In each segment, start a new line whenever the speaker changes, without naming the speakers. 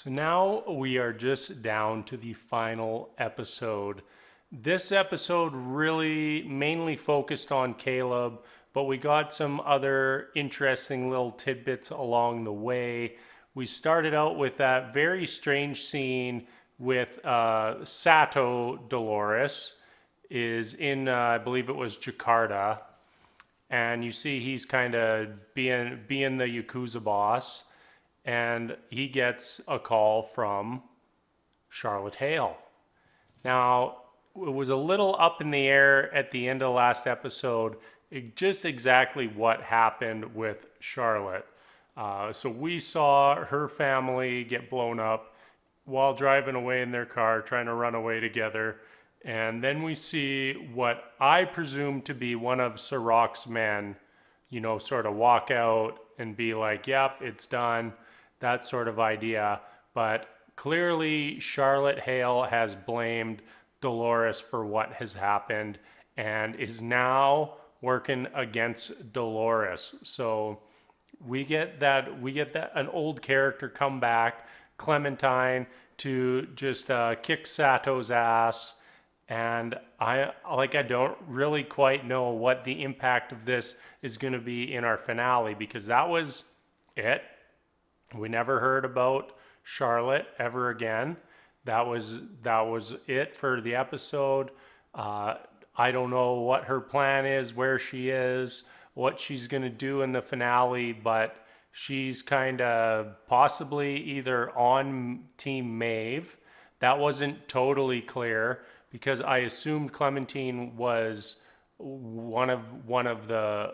So now we are just down to the final episode. This episode really mainly focused on Caleb, but we got some other interesting little tidbits along the way. We started out with that very strange scene with Sato Dolores is in, I believe it was Jakarta, and you see he's kind of being the Yakuza boss, and he gets a call from Charlotte Hale. Now, it was a little up in the air at the end of the last episode, just exactly what happened with Charlotte. So we saw her family get blown up while driving away in their car, trying to run away together. And then we see what I presume to be one of Serac's men, sort of walk out and be like, yep, it's done, that sort of idea. But clearly, Charlotte Hale has blamed Dolores for what has happened and is now working against Dolores. So we get that an old character come back, Clementine, to just kick Sato's ass. And I don't really quite know what the impact of this is going to be in our finale, because that was it. We never heard about Charlotte ever again. That was it for the episode. I don't know what her plan is, where she is, what she's going to do in the finale, but she's kind of possibly either on Team Maeve. That wasn't totally clear because I assumed Clementine was one of the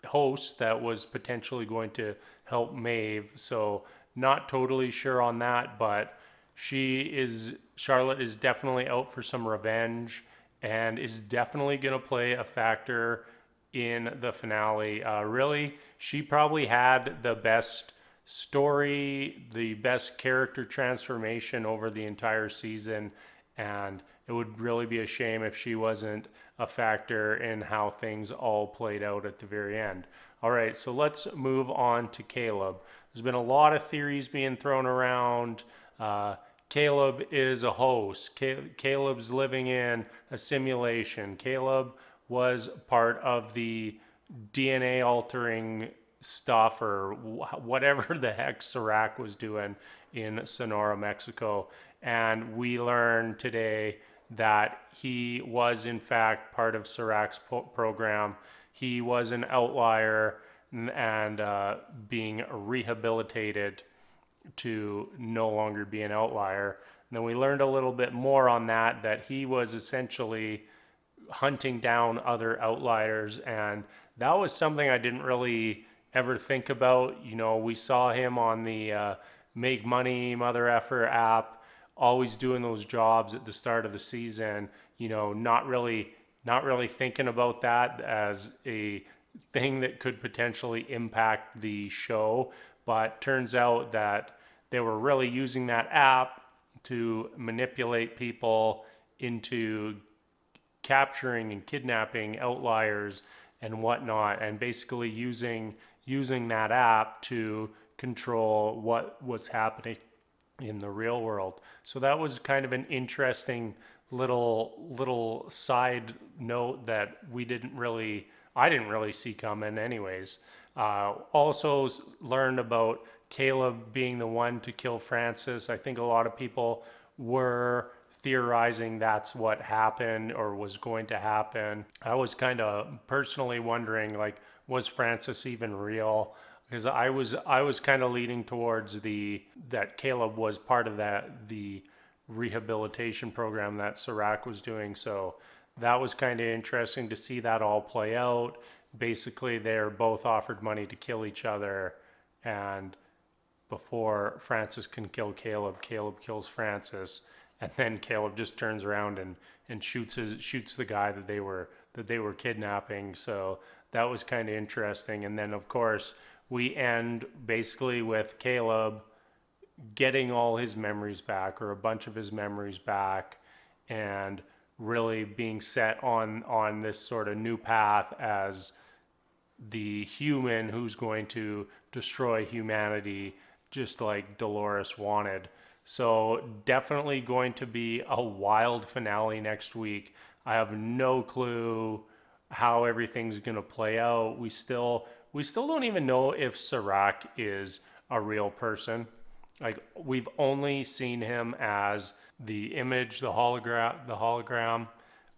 host that was potentially going to help Maeve. So not totally sure on that, but Charlotte is definitely out for some revenge and is definitely going to play a factor in the finale. Really, she probably had the best story, the best character transformation over the entire season, and it would really be a shame if she wasn't a factor in how things all played out at the very end. All right, so let's move on to Caleb. There's been a lot of theories being thrown around. Caleb is a host. Caleb's living in a simulation. Caleb was part of the DNA altering stuff or whatever the heck Serac was doing in Sonora, Mexico. And we learned today that he was in fact part of Serac's program. He was an outlier and being rehabilitated to no longer be an outlier. And then we learned a little bit more on that he was essentially hunting down other outliers, and that was something I didn't really ever think about. We saw him on the Make Money Mother Effer app, always doing those jobs at the start of the season, not really thinking about that as a thing that could potentially impact the show. But turns out that they were really using that app to manipulate people into capturing and kidnapping outliers and whatnot, and basically using that app to control what was happening in the real world. So that was kind of an interesting little side note that I didn't really see coming anyways. Also learned about Caleb being the one to kill Francis. I think a lot of people were theorizing that's what happened or was going to happen. I was kind of personally wondering, like, was Francis even real? Because I was kind of leaning towards that Caleb was part of the rehabilitation program that Serac was doing. So that was kind of interesting to see that all play out. Basically, they're both offered money to kill each other, and before Francis can kill Caleb, Caleb kills Francis, and then Caleb just turns around and shoots the guy that they were kidnapping. So that was kind of interesting. And then of course we end basically with Caleb getting all his memories back, or a bunch of his memories back, and really being set on this sort of new path as the human who's going to destroy humanity just like Dolores wanted. So definitely going to be a wild finale next week. I have no clue how everything's going to play out. We still don't even know if Serac is a real person. Like, we've only seen him as the image, the hologram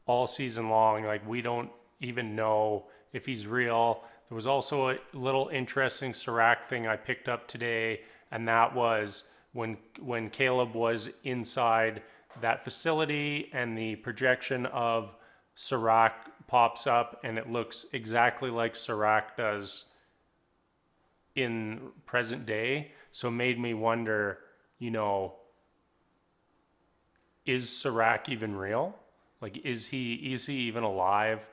all season long. Like, we don't even know if he's real. There was also a little interesting Serac thing I picked up today, and that was when Caleb was inside that facility and the projection of Serac pops up and it looks exactly like Serac does in present day. So it made me wonder, is Serac even real? Like, is he even alive?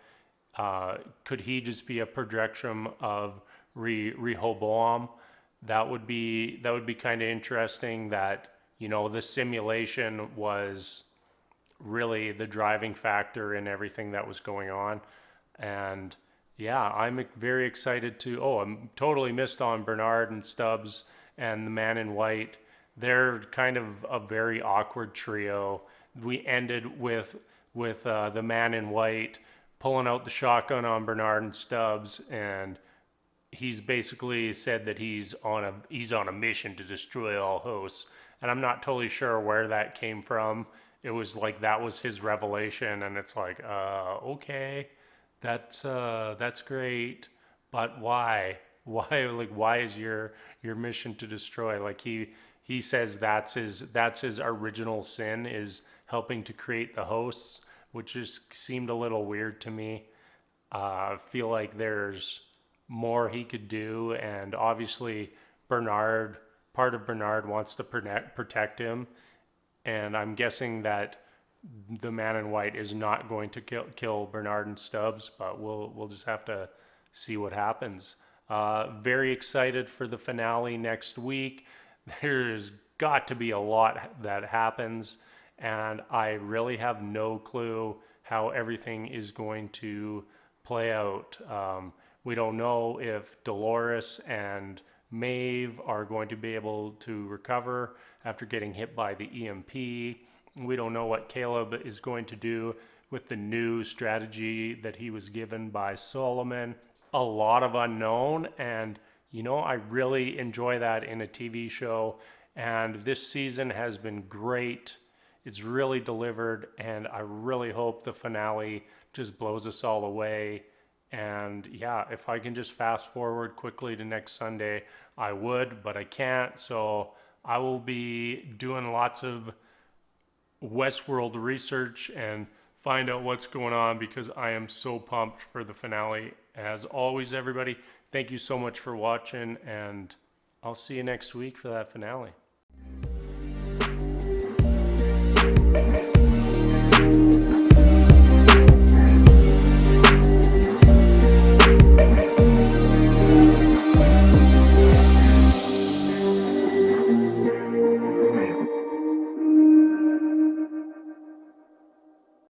Could he just be a projection of Rehoboam? That would be kind of interesting. That the simulation was really the driving factor in everything that was going on. And yeah, I'm very excited to. Oh, I'm totally missed on Bernard and Stubbs and the man in white. They're kind of a very awkward trio. We ended with the man in white pulling out the shotgun on Bernard and Stubbs, and he's basically said that he's on a mission to destroy all hosts. And I'm not totally sure where that came from. It was like that was his revelation, and it's like, okay, that's great, but why? Why is your mission to destroy? Like, he says that's his original sin, is helping to create the hosts, which just seemed a little weird to me. I feel like there's more he could do, and obviously part of Bernard wants to protect him, and I'm guessing that the man in white is not going to kill Bernard and Stubbs, but we'll just have to see what happens. Very excited for the finale next week. There's got to be a lot that happens, and I really have no clue how everything is going to play out. We don't know if Dolores and Maeve are going to be able to recover after getting hit by the EMP. We don't know what Caleb is going to do with the new strategy that he was given by Solomon. A lot of unknown, and I really enjoy that in a TV show. And this season has been great. It's really delivered, and I really hope the finale just blows us all away. And yeah, if I can just fast forward quickly to next Sunday, I would, but I can't. So I will be doing lots of Westworld research and find out what's going on, because I am so pumped for the finale. As always, everybody, thank you so much for watching, and I'll see you next week for that finale.